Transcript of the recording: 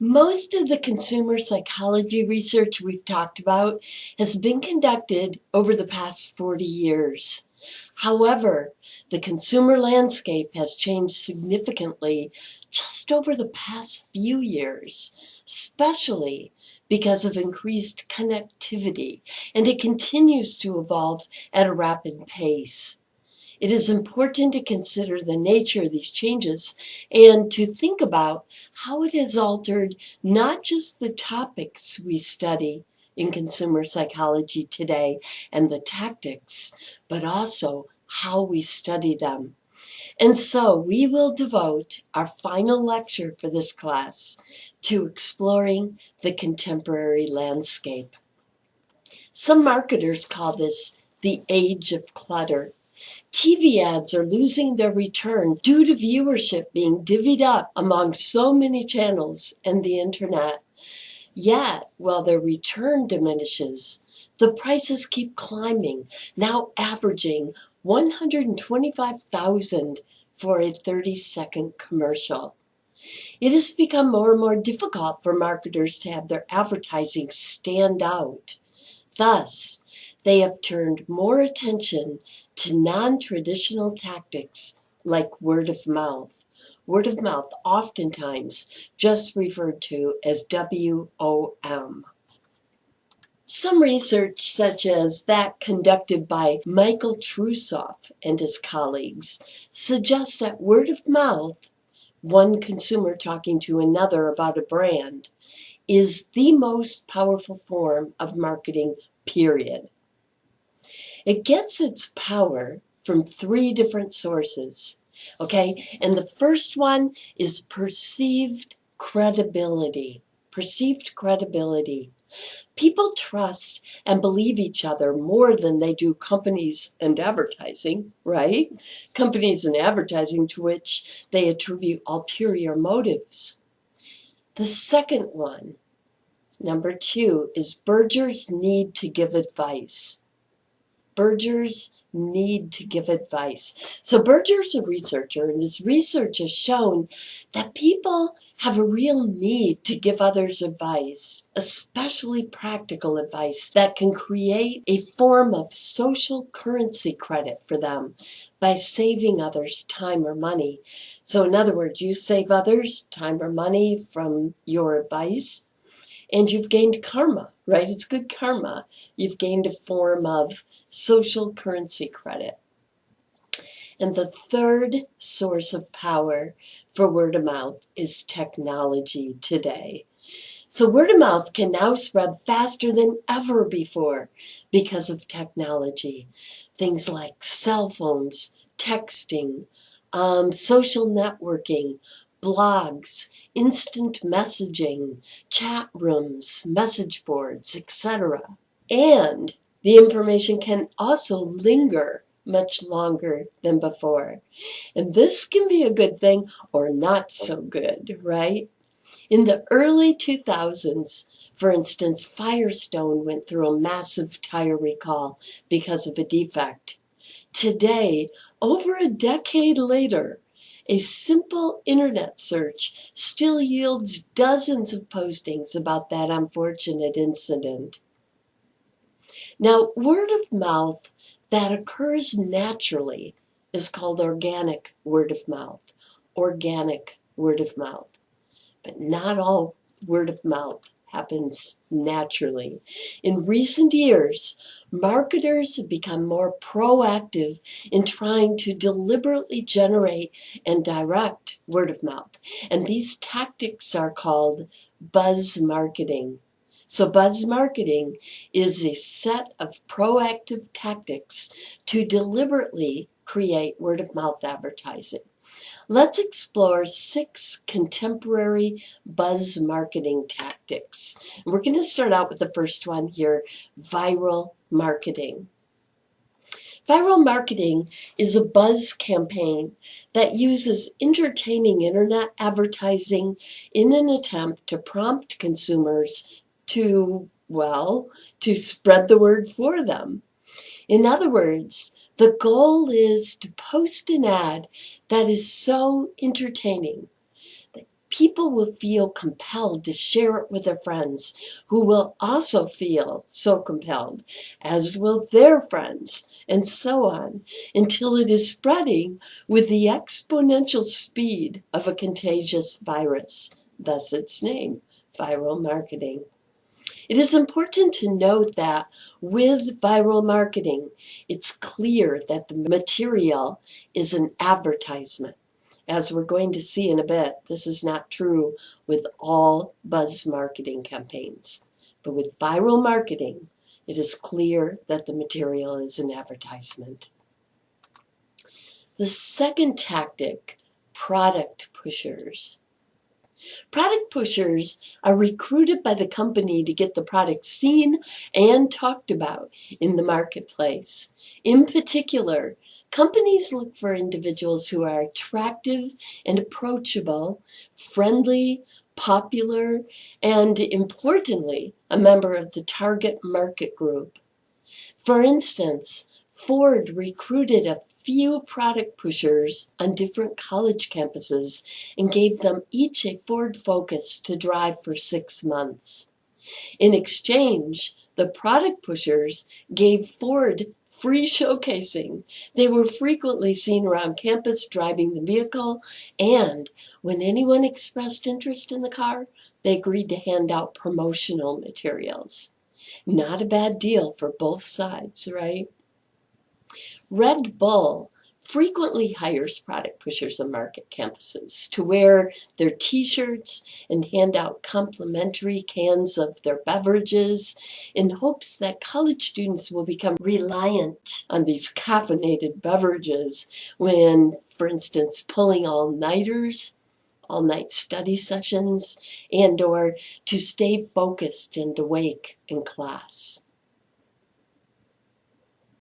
Most of the consumer psychology research we've talked about has been conducted over the past 40 years. However, the consumer landscape has changed significantly just over the past few years, especially because of increased connectivity, and it continues to evolve at a rapid pace. It is important to consider the nature of these changes and to think about how it has altered not just the topics we study in consumer psychology today and the tactics, but also how we study them. And so we will devote our final lecture for this class to exploring the contemporary landscape. Some marketers call this the age of clutter. TV ads are losing their return due to viewership being divvied up among so many channels and the internet. Yet, while their return diminishes, the prices keep climbing, now averaging $125,000 for a 30-second commercial. It has become more and more difficult for marketers to have their advertising stand out. Thus, they have turned more attention to non-traditional tactics like word of mouth. Word of mouth, oftentimes just referred to as WOM. Some research, such as that conducted by Michael Trussoff and his colleagues, suggests that word of mouth, one consumer talking to another about a brand, is the most powerful form of marketing, period. It gets its power from three different sources, okay? And the first one is perceived credibility. Perceived credibility. People trust and believe each other more than they do companies and advertising, right? Companies and advertising to which they attribute ulterior motives. The second one, number two, is Berger's need to give advice. Berger's need to give advice. So Berger's a researcher, and his research has shown that people have a real need to give others advice, especially practical advice that can create a form of social currency credit for them by saving others time or money. So in other words, you save others time or money from your advice, and you've gained karma, right? It's good karma. You've gained a form of social currency credit. And the third source of power for word of mouth is technology today. So word of mouth can now spread faster than ever before because of technology. Things like cell phones, texting, social networking, blogs, instant messaging, chat rooms, message boards, etc. And the information can also linger much longer than before. And this can be a good thing or not so good, right? In the early 2000s, for instance, Firestone went through a massive tire recall because of a defect. Today, over a decade later, a simple internet search still yields dozens of postings about that unfortunate incident. Now, word of mouth that occurs naturally is called organic word of mouth. Organic word of mouth. But not all word of mouth happens naturally. In recent years, marketers have become more proactive in trying to deliberately generate and direct word of mouth. And these tactics are called buzz marketing. So buzz marketing is a set of proactive tactics to deliberately create word of mouth advertising. Let's explore 6 contemporary buzz marketing tactics. And we're going to start out with the first one here, viral marketing. Viral marketing is a buzz campaign that uses entertaining internet advertising in an attempt to prompt consumers to spread the word for them. In other words, the goal is to post an ad that is so entertaining that people will feel compelled to share it with their friends who will also feel so compelled, as will their friends, and so on, until it is spreading with the exponential speed of a contagious virus, thus its name, viral marketing. It is important to note that with viral marketing, it's clear that the material is an advertisement. As we're going to see in a bit, this is not true with all buzz marketing campaigns. But with viral marketing, it is clear that the material is an advertisement. The second tactic, product pushers. Product pushers are recruited by the company to get the product seen and talked about in the marketplace. In particular, companies look for individuals who are attractive and approachable, friendly, popular, and importantly, a member of the target market group. For instance, Ford recruited a few product pushers on different college campuses and gave them each a Ford Focus to drive for 6 months. In exchange, the product pushers gave Ford free showcasing. They were frequently seen around campus driving the vehicle, and when anyone expressed interest in the car, they agreed to hand out promotional materials. Not a bad deal for both sides, right? Red Bull frequently hires product pushers on market campuses to wear their t-shirts and hand out complimentary cans of their beverages in hopes that college students will become reliant on these caffeinated beverages when, for instance, pulling all-nighters, all-night study sessions, and or to stay focused and awake in class.